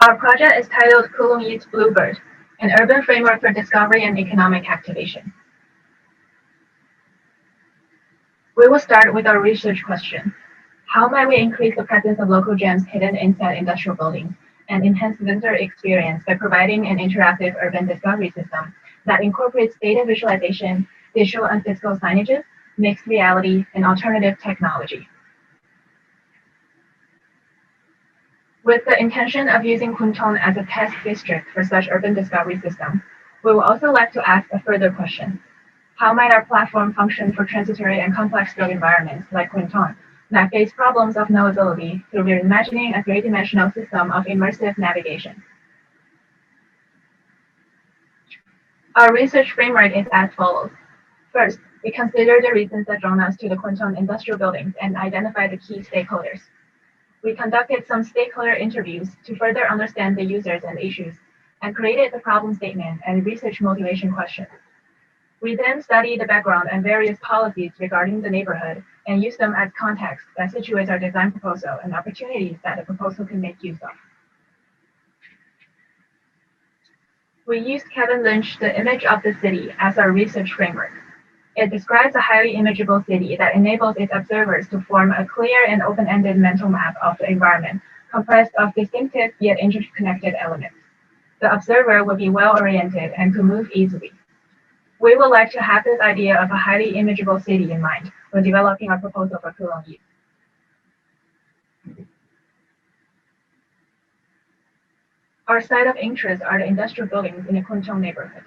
Our project is titled Kulung Yit's Bluebird, an urban framework for discovery and economic activation. We will start with our research question. How might we increase the presence of local gems hidden inside industrial buildings and enhance visitor experience by providing an interactive urban discovery system that incorporates data visualization, visual and physical signages, mixed reality, and alternative technology? With the intention of using Kunton as a test district for such urban discovery system, we would also like to ask a further question. How might our platform function for transitory and complex built environments like Kunton that face problems of knowability through reimagining a three-dimensional system of immersive navigation? Our research framework is as follows. First, we consider the reasons that drawn us to the Kunton industrial buildings and identify the key stakeholders. We conducted some stakeholder interviews to further understand the users and issues, and created the problem statement and research motivation question. We then studied the background and various policies regarding the neighborhood and used them as context that situates our design proposal and opportunities that the proposal can make use of. We used Kevin Lynch, The Image of the City, as our research framework. It describes a highly imageable city that enables its observers to form a clear and open-ended mental map of the environment comprised of distinctive yet interconnected elements. The observer will be well-oriented and could move easily. We would like to have this idea of a highly imageable city in mind when developing our proposal for Kulong Yit. Our site of interest are the industrial buildings in the Kunton neighborhood.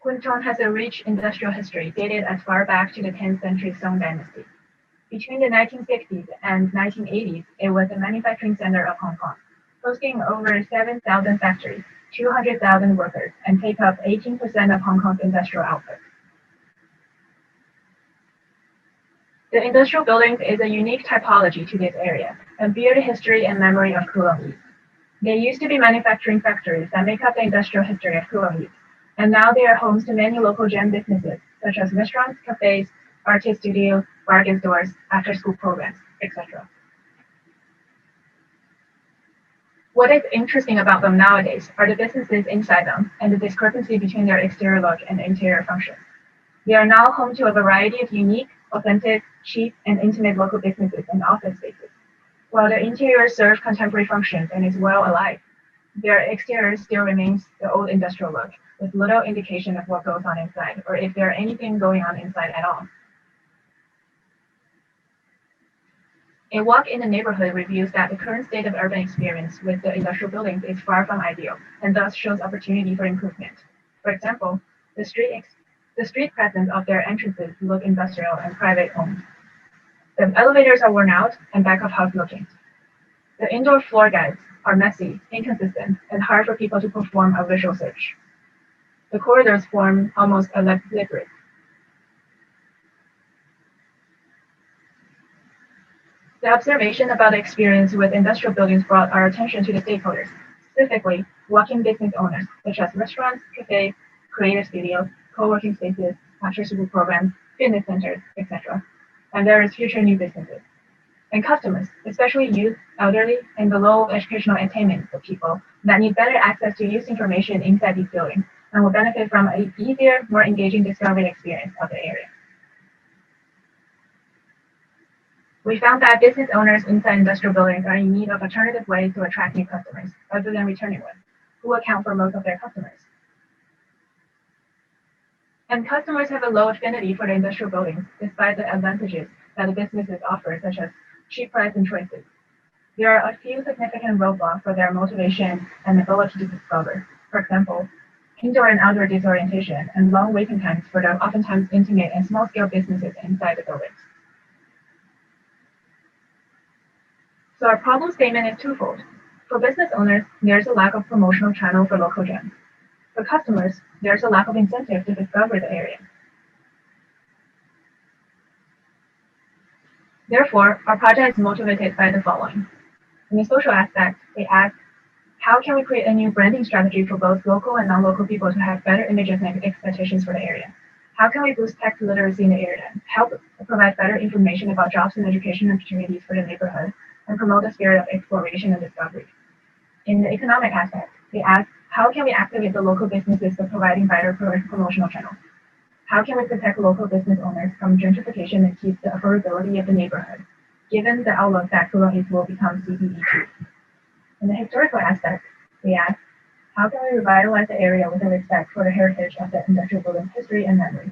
Kunton has a rich industrial history dated as far back to the 10th century Song dynasty. Between the 1960s and 1980s, it was a manufacturing center of Hong Kong, hosting over 7,000 factories, 200,000 workers, and take up 18% of Hong Kong's industrial output. The industrial buildings is a unique typology to this area and bear the history and memory of Kulong Yit. They used to be manufacturing factories that make up the industrial history of Kulong Yit, and now they are homes to many local gem businesses, such as restaurants, cafes, artist studios, bargain stores, after-school programs, etc. What is interesting about them nowadays are the businesses inside them and the discrepancy between their exterior look and interior function. They are now home to a variety of unique, authentic, cheap, and intimate local businesses and office spaces. While their interior serves contemporary functions and is well alive, their exterior still remains the old industrial look, with little indication of what goes on inside, or if there are anything going on inside at all. A walk in the neighborhood reveals that the current state of urban experience with the industrial buildings is far from ideal, and thus shows opportunity for improvement. For example, the street presence of their entrances look industrial and private owned. The elevators are worn out and back of house looking. The indoor floor guides are messy, inconsistent, and hard for people to perform a visual search. The corridors form almost a labyrinth. The observation about the experience with industrial buildings brought our attention to the stakeholders, specifically walk-in business owners, such as restaurants, cafes, creative studios, co-working spaces, after-school programs, fitness centers, etc., and various future new businesses. And customers, especially youth, elderly, and below educational attainment for people that need better access to use information inside these buildings and will benefit from an easier, more engaging discovery experience of the area. We found that business owners inside industrial buildings are in need of alternative ways to attract new customers, other than returning ones, who account for most of their customers. And customers have a low affinity for the industrial buildings, despite the advantages that the businesses offer, such as cheap price and choices. There are a few significant roadblocks for their motivation and ability to discover. For example, indoor and outdoor disorientation and long waiting times for the oftentimes intimate and small-scale businesses inside the buildings. So our problem statement is twofold. For business owners, there's a lack of promotional channel for local gems. For customers, there's a lack of incentive to discover the area. Therefore, our project is motivated by the following. In the social aspect, we ask, how can we create a new branding strategy for both local and non-local people to have better images and expectations for the area? How can we boost tech literacy in the area, help provide better information about jobs and education opportunities for the neighborhood, and promote the spirit of exploration and discovery. In the economic aspect, we ask, how can we activate the local businesses by providing better promotional channels? How can we protect local business owners from gentrification and keep the affordability of the neighborhood, given the outlook that Kulon East will become CBD2? In the historical aspect, we ask, how can we revitalize the area with a respect for the heritage of the industrial building's history and memory?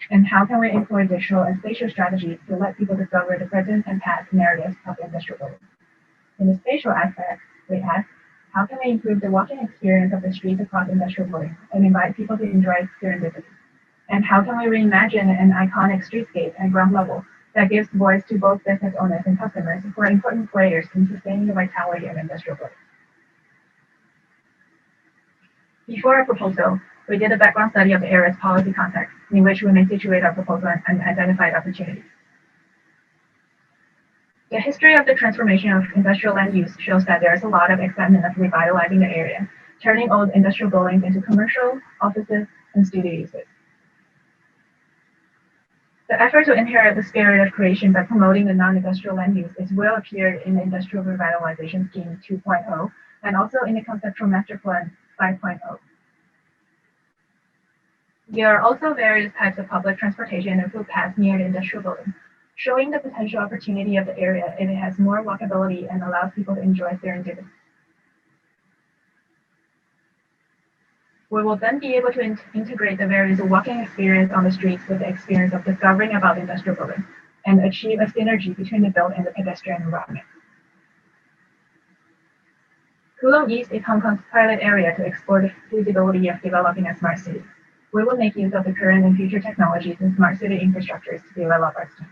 And how can we employ digital and spatial strategies to let people discover the present and past narratives of the industrial building? In the spatial aspect, we ask, how can we improve the walking experience of the streets across industrial buildings and invite people to enjoy serendipity? And how can we reimagine an iconic streetscape and ground level that gives voice to both business owners and customers who are important players in sustaining the vitality of industrial buildings? Before our proposal, we did a background study of the area's policy context in which we may situate our proposal and identified opportunities. The history of the transformation of industrial land use shows that there is a lot of excitement of revitalizing the area, turning old industrial buildings into commercial, offices, and studio uses. The effort to inherit the spirit of creation by promoting the non-industrial land use is well appeared in the Industrial Revitalization Scheme 2.0 and also in the Conceptual Master Plan 5.0. There are also various types of public transportation and footpaths near the industrial building, showing the potential opportunity of the area if it has more walkability and allows people to enjoy serendipity. We will then be able to integrate the various walking experience on the streets with the experience of discovering about the industrial building and achieve a synergy between the built and the pedestrian environment. Kulon East is Hong Kong's pilot area to explore the feasibility of developing a smart city. We will make use of the current and future technologies and smart city infrastructures to develop our scheme.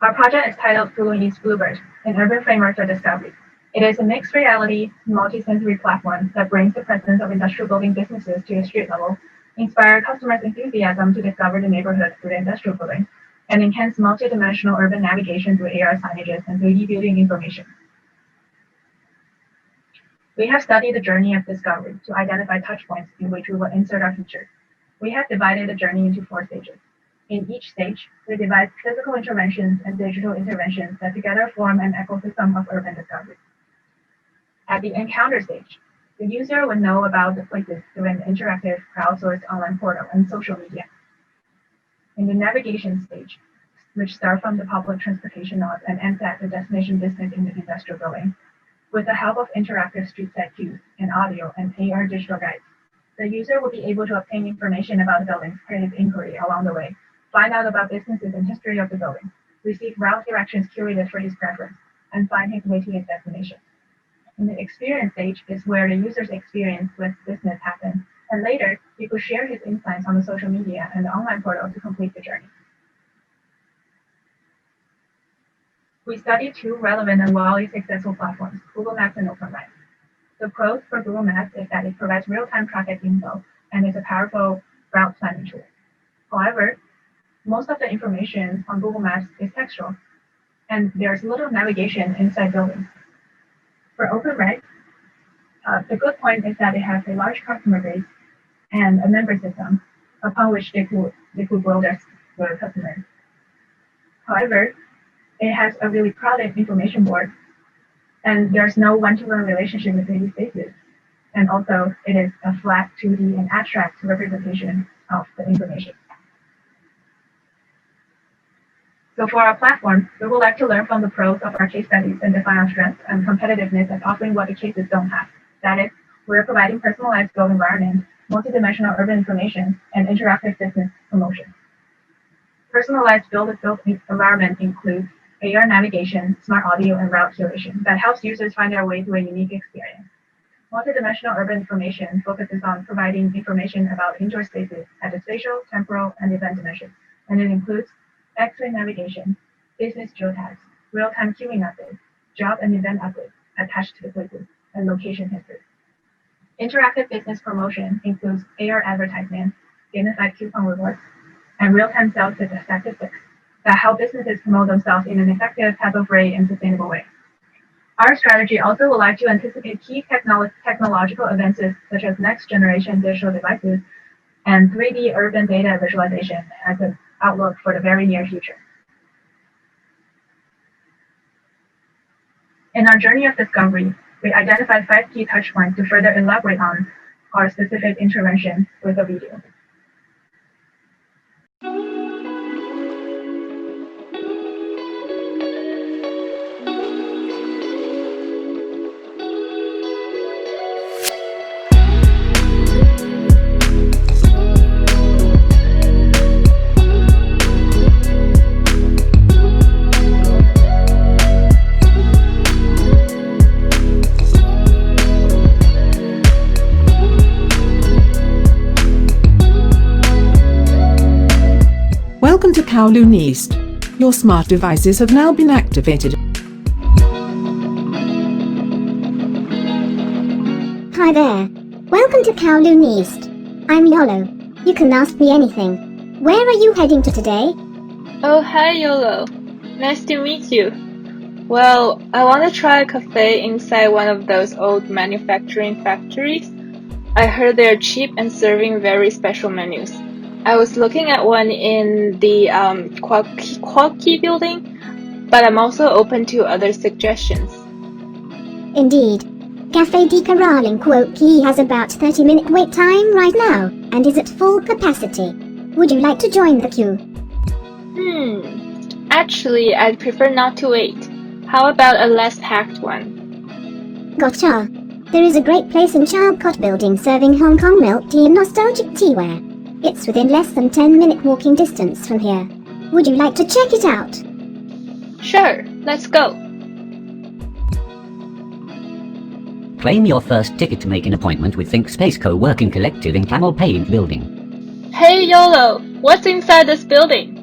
Our project is titled Kulon East Bluebird, an urban framework for discovery. It is a mixed reality, multi-sensory platform that brings the presence of industrial building businesses to the street level, inspire customers' enthusiasm to discover the neighborhood through the industrial building, and enhance multi-dimensional urban navigation through AR signages and 3D building information. We have studied the journey of discovery to identify touchpoints in which we will insert our features. We have divided the journey into 4 stages. In each stage, we divide physical interventions and digital interventions that together form an ecosystem of urban discovery. At the encounter stage, the user will know about the places through an interactive crowdsourced online portal and social media. In the navigation stage, which start from the public transportation nodes and ends at the destination business in the industrial building, with the help of interactive street side cues and audio and AR digital guides, the user will be able to obtain information about the buildings, create inquiry along the way, find out about businesses and history of the building, receive route directions curated for his preference, and find his way to his destination. In the experience stage is where the user's experience with business happens, and later he could share his insights on the social media and the online portal to complete the journey. We studied 2 relevant and wildly successful platforms, Google Maps and OpenRide. The pros for Google Maps is that it provides real-time traffic info and is a powerful route planning tool. However, most of the information on Google Maps is textual, and there's little navigation inside buildings. For OpenRide, the good point is that it has a large customer base and a member system upon which they could grow their customers. However, it has a really crowded information board, and there's no one-to-one relationship with daily spaces. And also, it is a flat 2D and abstract representation of the information. So for our platform, we would like to learn from the pros of our case studies and define our strengths and competitiveness as offering what the cases don't have. That is, we're providing personalized built environment, multidimensional urban information, and interactive business promotion. Personalized built environment includes AR navigation, smart audio, and route curation that helps users find their way to a unique experience. Multidimensional urban information focuses on providing information about indoor spaces at the spatial, temporal, and event dimensions, and it includes X-ray navigation, business geotags, real-time queuing updates, job and event updates attached to the places, and location history. Interactive business promotion includes AR advertisements, gamified coupon rewards, and real-time sales statistics that help businesses promote themselves in an effective, hassle-free, and sustainable way. Our strategy also would like to anticipate key technological advances such as next-generation digital devices and 3D urban data visualization as an outlook for the very near future. In our journey of discovery, we identified 5 key touchpoints to further elaborate on our specific intervention with a video. Welcome to Kowloon East. Your smart devices have now been activated. Hi there. Welcome to Kowloon East. I'm Yolo. You can ask me anything. Where are you heading to today? Oh, hi Yolo. Nice to meet you. Well, I want to try a cafe inside one of those old manufacturing factories. I heard they're cheap and serving very special menus. I was looking at one in the Kwaki building, but I'm also open to other suggestions. Indeed. Café di Corral in Kwaki has about 30-minute wait time right now and is at full capacity. Would you like to join the queue? Actually, I'd prefer not to wait. How about a less packed one? Gotcha. There is a great place in Chalcott building serving Hong Kong milk tea and nostalgic teaware. It's within less than 10-minute walking distance from here. Would you like to check it out? Sure, let's go. Claim your first ticket to make an appointment with ThinkSpace Co-working Collective in Camel Paved Building. Hey Yolo, what's inside this building?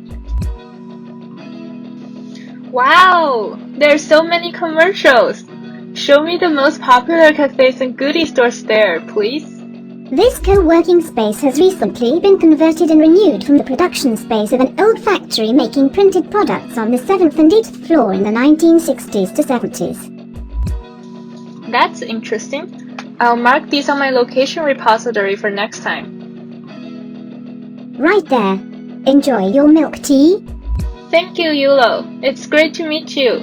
Wow, there's so many commercials. Show me the most popular cafes and goodie stores there, please. This co-working space has recently been converted and renewed from the production space of an old factory making printed products on the 7th and 8th floor in the 1960s to 70s. That's interesting. I'll mark these on my location repository for next time. Right there. Enjoy your milk tea. Thank you, Yulo. It's great to meet you.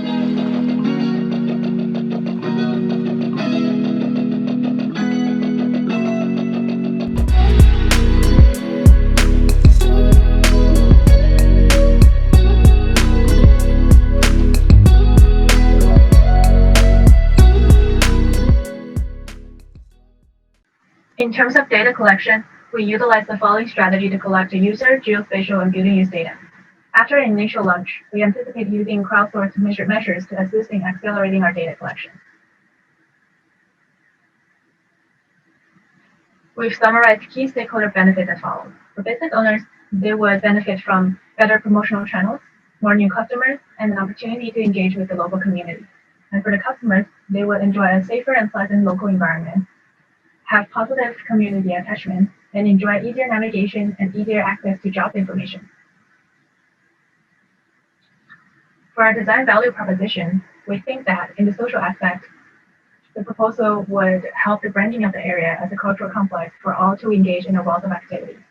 In terms of data collection, we utilize the following strategy to collect the user, geospatial, and building use data. After an initial launch, we anticipate using crowdsourced measures to assist in accelerating our data collection. We've summarized key stakeholder benefits as follows. For business owners, they would benefit from better promotional channels, more new customers, and an opportunity to engage with the local community. And for the customers, they would enjoy a safer and pleasant local environment, have positive community attachment, and enjoy easier navigation and easier access to job information. For our design value proposition, we think that in the social aspect, the proposal would help the branding of the area as a cultural complex for all to engage in a wealth of activities.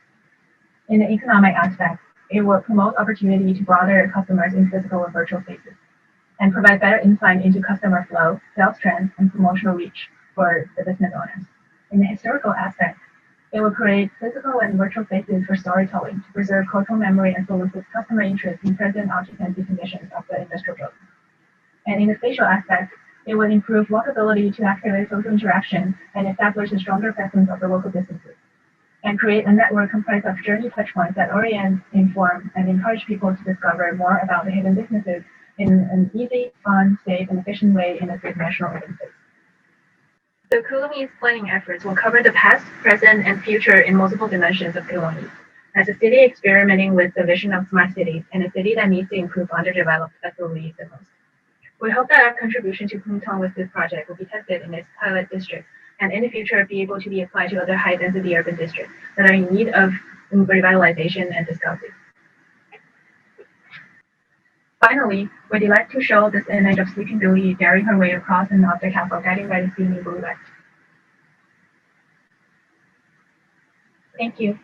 In the economic aspect, it will promote opportunity to broader customers in physical and virtual spaces, and provide better insight into customer flow, sales trends, and promotional reach for the business owners. In the historical aspect, it will create physical and virtual spaces for storytelling to preserve cultural memory and solicit customer interest in present occupancy conditions of the industrial building. And in the spatial aspect, it will improve walkability to activate social interaction and establish a stronger presence of the local businesses, and create a network comprised of journey touchpoints that orient, inform, and encourage people to discover more about the hidden businesses in an easy, fun, safe, and efficient way in a three-dimensional urban space. The Kowloon East planning efforts will cover the past, present, and future in multiple dimensions of Kowloon East, as a city experimenting with the vision of smart cities and a city that needs to improve underdeveloped facilities the most. We hope that our contribution to Pungtong with this project will be tested in its pilot district and in the future be able to be applied to other high-density urban districts that are in need of revitalization and discovery. Finally, we'd like to show this image of Sleeping Beauty daring her way across an object castle guided by the steamy blue light. Thank you.